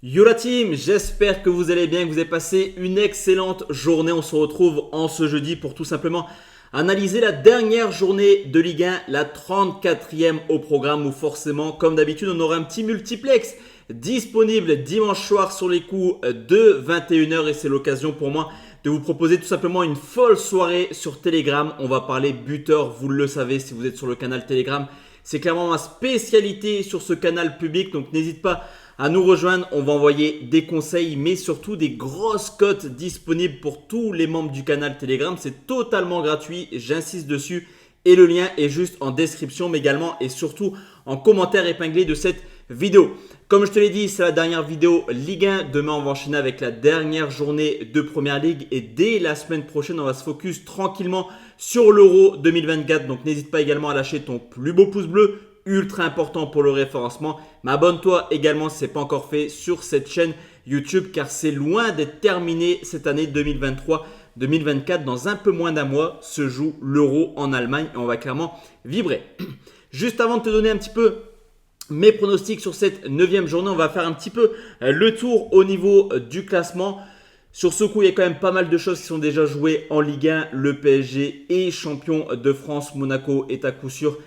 Yo la team, j'espère que vous allez bien, que vous avez passé une excellente journée. On se retrouve en ce jeudi pour tout simplement analyser la dernière journée de Ligue 1, la 34e au programme où forcément, comme d'habitude, on aura un petit multiplex disponible dimanche soir sur les coups de 21h et c'est l'occasion pour moi de vous proposer tout simplement une folle soirée sur Telegram. On va parler buteur, vous le savez si vous êtes sur le canal Telegram. C'est clairement ma spécialité sur ce canal public, donc n'hésite pas à nous rejoindre. On va envoyer des conseils, mais surtout des grosses cotes disponibles pour tous les membres du canal Telegram. C'est totalement gratuit, j'insiste dessus. Et le lien est juste en description, mais également et surtout en commentaire épinglé de cette vidéo. Comme je te l'ai dit, c'est la dernière vidéo Ligue 1. Demain, on va enchaîner avec la dernière journée de Première Ligue. Et dès la semaine prochaine, on va se focus tranquillement sur l'Euro 2024. Donc, n'hésite pas également à lâcher ton plus beau pouce bleu, ultra important pour le référencement. Mais abonne-toi également si ce n'est pas encore fait sur cette chaîne YouTube, car c'est loin d'être terminé cette année 2023-2024. Dans un peu moins d'un mois se joue l'Euro en Allemagne et on va clairement vibrer. Juste avant de te donner un petit peu mes pronostics sur cette 9e journée, on va faire un petit peu le tour au niveau du classement. Sur ce coup, il y a quand même pas mal de choses qui sont déjà jouées en Ligue 1. Le PSG est champion de France. Monaco est à coup sûr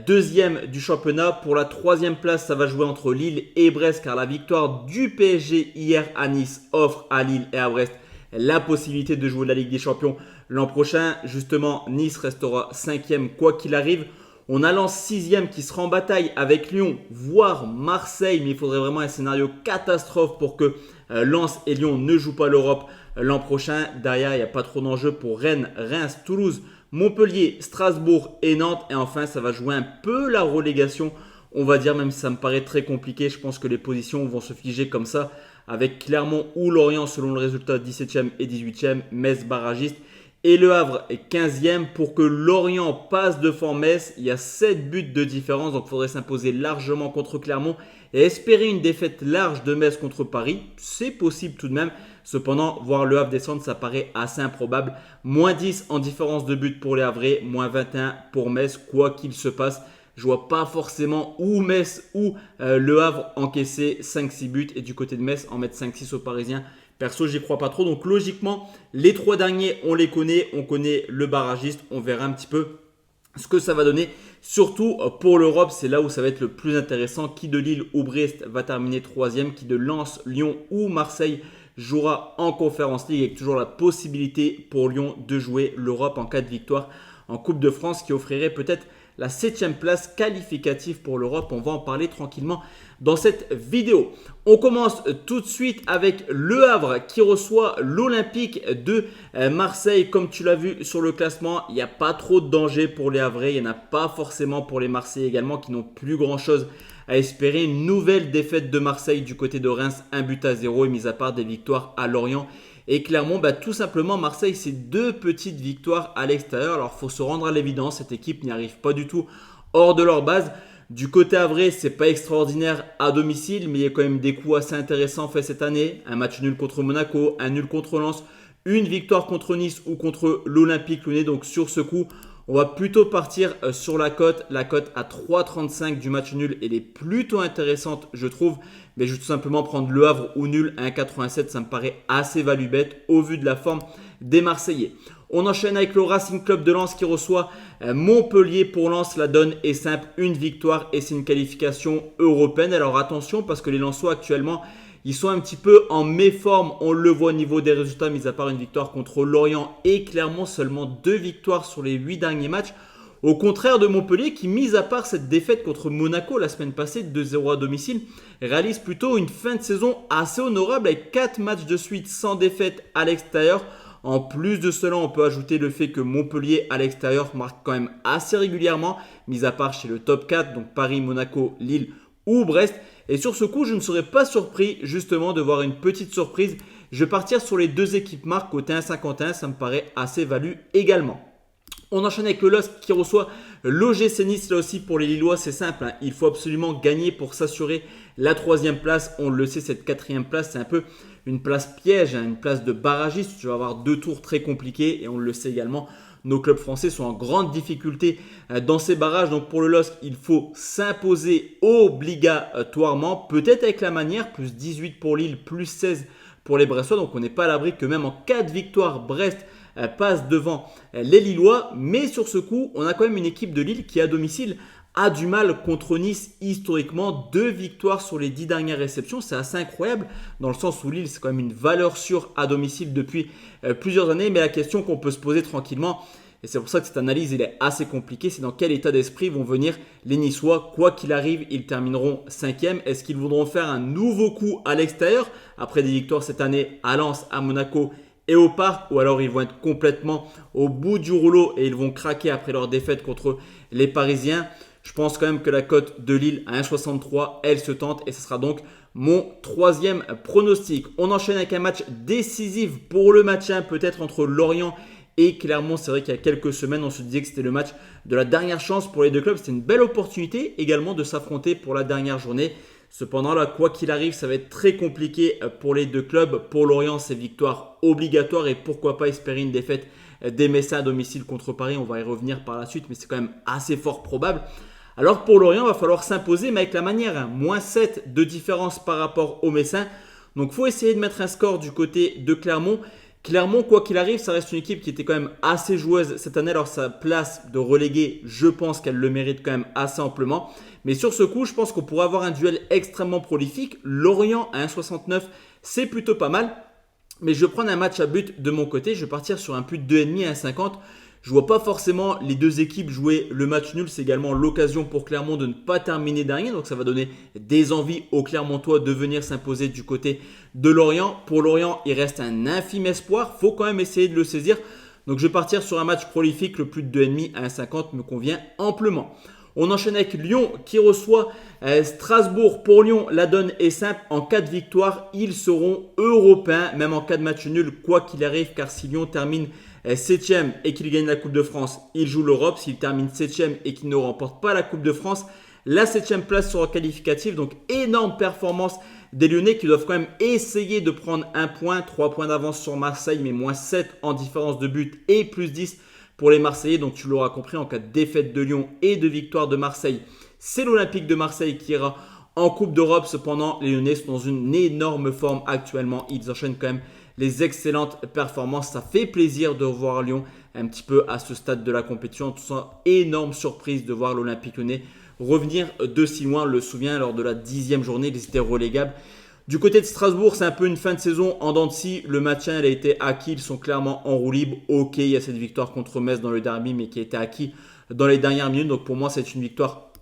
deuxième du championnat. Pour la 3e place, ça va jouer entre Lille et Brest, car la victoire du PSG hier à Nice offre à Lille et à Brest la possibilité de jouer la Ligue des Champions l'an prochain. Justement, Nice restera 5e quoi qu'il arrive. On a Lens 6e qui sera en bataille avec Lyon, voire Marseille. Mais il faudrait vraiment un scénario catastrophe pour que Lens et Lyon ne jouent pas l'Europe l'an prochain. Derrière, il n'y a pas trop d'enjeux pour Rennes, Reims, Toulouse, Montpellier, Strasbourg et Nantes. Et enfin, ça va jouer un peu la relégation, on va dire, même si ça me paraît très compliqué. Je pense que les positions vont se figer comme ça, avec Clermont ou Lorient selon le résultat 17e et 18e, Metz barragiste. Et Le Havre est 15e. Pour que Lorient passe devant Metz, il y a 7 buts de différence. Donc il faudrait s'imposer largement contre Clermont et espérer une défaite large de Metz contre Paris. C'est possible tout de même. Cependant, voir Le Havre descendre, ça paraît assez improbable. Moins 10 en différence de but pour les Havrais, moins 21 pour Metz, quoi qu'il se passe. Je ne vois pas forcément où Metz ou Le Havre encaisser 5-6 buts et du côté de Metz en mettre 5-6 aux Parisiens. Perso, j'y crois pas trop. Donc logiquement, les 3 derniers, on les connaît. On connaît le barragiste. On verra un petit peu ce que ça va donner. Surtout pour l'Europe, c'est là où ça va être le plus intéressant. Qui de Lille ou Brest va terminer 3e. Qui de Lens, Lyon ou Marseille jouera en Conference League. Avec toujours la possibilité pour Lyon de jouer l'Europe en cas de victoire en Coupe de France, qui offrirait peut-être la 7e place qualificative pour l'Europe. On va en parler tranquillement dans cette vidéo. On commence tout de suite avec Le Havre qui reçoit l'Olympique de Marseille. Comme tu l'as vu sur le classement, il n'y a pas trop de danger pour les Havrais. Il n'y en a pas forcément pour les Marseillais également, qui n'ont plus grand chose à espérer. Une nouvelle défaite de Marseille du côté de Reims, 1-0, et mis à part des victoires à Lorient et Clermont, tout simplement Marseille, c'est 2 petites victoires à l'extérieur. Alors il faut se rendre à l'évidence, cette équipe n'y arrive pas du tout hors de leur base. Du côté havrais, c'est pas extraordinaire à domicile, mais il y a quand même des coups assez intéressants faits cette année. Un match nul contre Monaco, un nul contre Lens, une victoire contre Nice ou contre l'Olympique Lyonnais. Donc sur ce coup, on va plutôt partir sur la cote. La cote à 3,35 du match nul, elle est plutôt intéressante, je trouve. Mais je vais tout simplement prendre Le Havre ou nul à 1,87. Ça me paraît assez value bête au vu de la forme des Marseillais. On enchaîne avec le Racing Club de Lens qui reçoit Montpellier. Pour Lens, la donne est simple, une victoire et c'est une qualification européenne. Alors attention, parce que les Lensois actuellement, ils sont un petit peu en méforme. On le voit au niveau des résultats, mis à part une victoire contre Lorient et Clermont, seulement 2 victoires sur les 8 derniers matchs. Au contraire de Montpellier qui, mis à part cette défaite contre Monaco la semaine passée, 2-0 à domicile, réalise plutôt une fin de saison assez honorable avec 4 matchs de suite sans défaite à l'extérieur. En plus de cela, on peut ajouter le fait que Montpellier à l'extérieur marque quand même assez régulièrement, mis à part chez le top 4, donc Paris, Monaco, Lille ou Brest. Et sur ce coup, je ne serais pas surpris justement de voir une petite surprise. Je vais partir sur les 2 équipes marques côté 1,51, ça me paraît assez value également. On enchaîne avec le LOSC qui reçoit l'OGC Nice. Là aussi pour les Lillois, c'est simple. Il faut absolument gagner pour s'assurer la 3e place. On le sait, cette 4e place, c'est un peu une place piège, une place de barragiste. Tu vas avoir 2 tours très compliqués et on le sait également. nos clubs français sont en grande difficulté dans ces barrages. Donc pour le LOSC, il faut s'imposer obligatoirement, peut-être avec la manière, plus 18 pour Lille, plus 16 pour les Bressois. Donc on n'est pas à l'abri que même en cas de victoire, Brest passe devant les Lillois. Mais sur ce coup, on a quand même une équipe de Lille qui à domicile a du mal contre Nice historiquement. 2 victoires sur les 10 dernières réceptions, c'est assez incroyable dans le sens où Lille c'est quand même une valeur sûre à domicile depuis plusieurs années. Mais la question qu'on peut se poser tranquillement, et c'est pour ça que cette analyse elle est assez compliquée, c'est dans quel état d'esprit vont venir les Niçois. Quoi qu'il arrive, ils termineront 5e. Est-ce qu'ils voudront faire un nouveau coup à l'extérieur après des victoires cette année à Lens, à Monaco et au Parc, ou alors ils vont être complètement au bout du rouleau et ils vont craquer après leur défaite contre les Parisiens? Je pense quand même que la cote de Lille à 1,63, elle se tente et ce sera donc mon 3e pronostic. On enchaîne avec un match décisif pour le match 1, peut-être entre Lorient et Clermont. C'est vrai qu'il y a quelques semaines, on se disait que c'était le match de la dernière chance pour les deux clubs. C'était une belle opportunité également de s'affronter pour la dernière journée. Cependant, là, quoi qu'il arrive, ça va être très compliqué pour les deux clubs. Pour Lorient, c'est victoire obligatoire et pourquoi pas espérer une défaite des Messins à domicile contre Paris. On va y revenir par la suite, mais c'est quand même assez fort probable. Alors pour Lorient, il va falloir s'imposer, mais avec la manière. Moins 7 de différence par rapport aux Messins. Donc il faut essayer de mettre un score du côté de Clermont. Clermont, quoi qu'il arrive, ça reste une équipe qui était quand même assez joueuse cette année. Alors sa place de relégué, je pense qu'elle le mérite quand même assez amplement. Mais sur ce coup, je pense qu'on pourrait avoir un duel extrêmement prolifique. Lorient à 1,69, c'est plutôt pas mal. Mais je vais prendre un match à but de mon côté. Je vais partir sur un but de 2,5 à 1,50. Je ne vois pas forcément les deux équipes jouer le match nul. C'est également l'occasion pour Clermont de ne pas terminer dernier. Donc ça va donner des envies aux Clermontois de venir s'imposer du côté de Lorient. Pour Lorient, il reste un infime espoir. Il faut quand même essayer de le saisir. Donc je vais partir sur un match prolifique. Le plus de 2,5 à 1,50 me convient amplement. On enchaîne avec Lyon qui reçoit Strasbourg. Pour Lyon, la donne est simple. En cas de victoire, ils seront européens, même en cas de match nul, quoi qu'il arrive. Car si Lyon termine 7e et qu'il gagne la Coupe de France, il joue l'Europe. S'il termine 7e et qu'il ne remporte pas la Coupe de France, la 7e place sera qualificative. Donc énorme performance des Lyonnais qui doivent quand même essayer de prendre un point. 3 points d'avance sur Marseille, mais moins 7 en différence de but et plus 10 pour les Marseillais. Donc tu l'auras compris, en cas de défaite de Lyon et de victoire de Marseille, c'est l'Olympique de Marseille qui ira en Coupe d'Europe. Cependant, les Lyonnais sont dans une énorme forme actuellement. Ils enchaînent quand même les excellentes performances. Ça fait plaisir de voir Lyon un petit peu à ce stade de la compétition. Tout ça, énorme surprise de voir l'Olympique Lyonnais revenir de si loin. On le souvient, lors de la 10e journée, ils étaient relégables. Du côté de Strasbourg, c'est un peu une fin de saison en dents de scie. Le maintien, elle a été acquis. Ils sont clairement en roue libre. Ok, il y a cette victoire contre Metz dans le derby, mais qui a été acquis dans les dernières minutes. Donc pour moi, c'est une victoire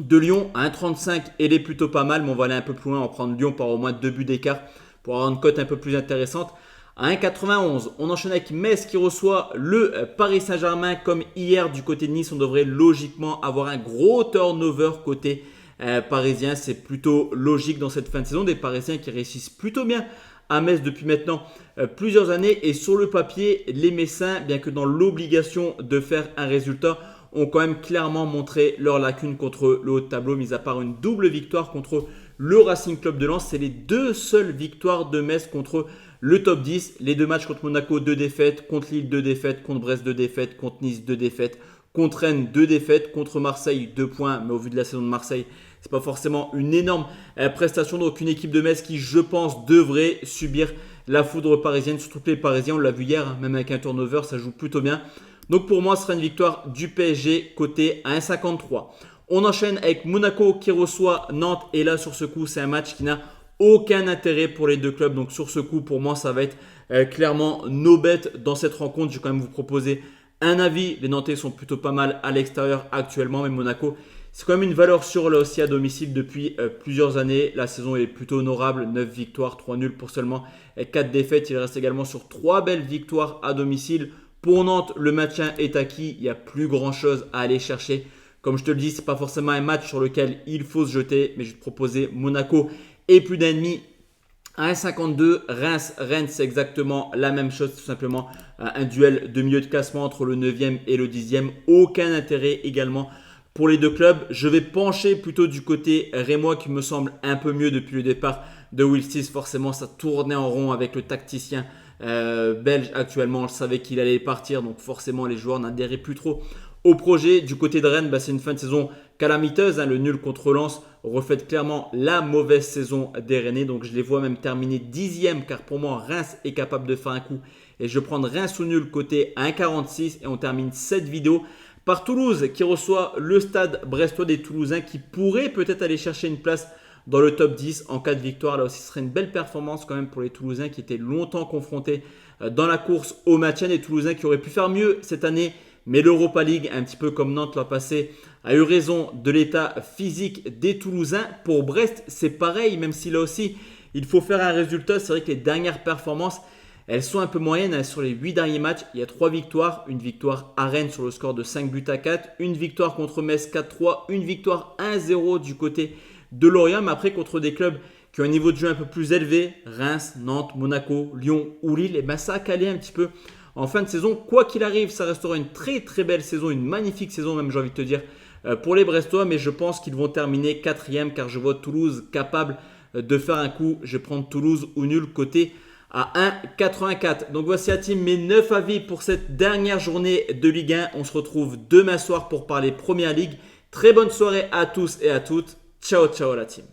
de Lyon à 1,35. Elle est plutôt pas mal, mais on va aller un peu plus loin. On va prendre Lyon par au moins 2 buts d'écart pour avoir une cote un peu plus intéressante. À 1,91, on enchaîne avec Metz qui reçoit le Paris Saint-Germain. Comme hier du côté de Nice, on devrait logiquement avoir un gros turnover côté parisien. C'est plutôt logique dans cette fin de saison. Des Parisiens qui réussissent plutôt bien à Metz depuis maintenant plusieurs années. Et sur le papier, les Messins, bien que dans l'obligation de faire un résultat, ont quand même clairement montré leurs lacunes contre le haut de tableau, mis à part une double victoire contre le Racing Club de Lens. C'est les 2 seules victoires de Metz contre le top 10. Les 2 matchs contre Monaco, 2 défaites. Contre Lille, 2 défaites. Contre Brest, 2 défaites. Contre Nice, 2 défaites. Contre Rennes, 2 défaites. Contre Marseille, 2 points. Mais au vu de la saison de Marseille, c'est pas forcément une énorme prestation. Donc une équipe de Metz qui, je pense, devrait subir la foudre parisienne. Surtout que les Parisiens, on l'a vu hier, même avec un turnover, ça joue plutôt bien. Donc pour moi, ce sera une victoire du PSG côté à 1,53. On enchaîne avec Monaco qui reçoit Nantes. Et là, sur ce coup, c'est un match qui n'a aucun intérêt pour les deux clubs. Donc sur ce coup, pour moi, ça va être clairement no bet dans cette rencontre. Je vais quand même vous proposer un avis. Les Nantais sont plutôt pas mal à l'extérieur actuellement. Mais Monaco, c'est quand même une valeur sûre là aussi à domicile depuis plusieurs années. La saison est plutôt honorable. 9 victoires, 3 nuls pour seulement 4 défaites. Il reste également sur 3 belles victoires à domicile. Pour Nantes, le maintien est acquis. Il n'y a plus grand chose à aller chercher. Comme je te le dis, ce n'est pas forcément un match sur lequel il faut se jeter. Mais je vais te proposer Monaco et plus d'un demi à 1,52. Rennes, c'est exactement la même chose. Tout simplement un duel de milieu de classement entre le 9e et le 10e. Aucun intérêt également pour les deux clubs. Je vais pencher plutôt du côté rémois qui me semble un peu mieux depuis le départ de Will Stitz. Forcément, ça tournait en rond avec le tacticien belge actuellement. On savait qu'il allait partir, donc forcément les joueurs n'adhéraient plus trop au projet. Du côté de Rennes, c'est une fin de saison calamiteuse. Le nul contre Lens reflète clairement la mauvaise saison des Rennais. Donc je les vois même terminer 10e, car pour moi Reims est capable de faire un coup. Et je vais prendre Reims au nul côté 1,46 et on termine cette vidéo par Toulouse qui reçoit le Stade brestois des Toulousains, qui pourrait peut-être aller chercher une place dans le top 10 en cas de victoire. Là aussi, ce serait une belle performance quand même pour les Toulousains qui étaient longtemps confrontés dans la course au maintien. Des Toulousains qui auraient pu faire mieux cette année, mais l'Europa League, un petit peu comme Nantes l'an passé, a eu raison de l'état physique des Toulousains. Pour Brest, c'est pareil, même si là aussi, il faut faire un résultat. C'est vrai que les dernières performances, elles sont un peu moyennes. Sur les 8 derniers matchs, il y a 3 victoires. Une victoire à Rennes sur le score de 5-4. Une victoire contre Metz 4-3. Une victoire 1-0 du côté de Lorient. Mais après, contre des clubs qui ont un niveau de jeu un peu plus élevé, Reims, Nantes, Monaco, Lyon ou Lille, et ça a calé un petit peu en fin de saison. Quoi qu'il arrive, ça restera une très très belle saison, une magnifique saison même, j'ai envie de te dire, pour les Brestois. Mais je pense qu'ils vont terminer 4e, car je vois Toulouse capable de faire un coup. Je vais prendre Toulouse ou nul côté à 1,84. Donc voici à team mes 9 avis pour cette dernière journée de Ligue 1. On se retrouve demain soir pour parler Première Ligue. Très bonne soirée à tous et à toutes. Ciao ciao la team.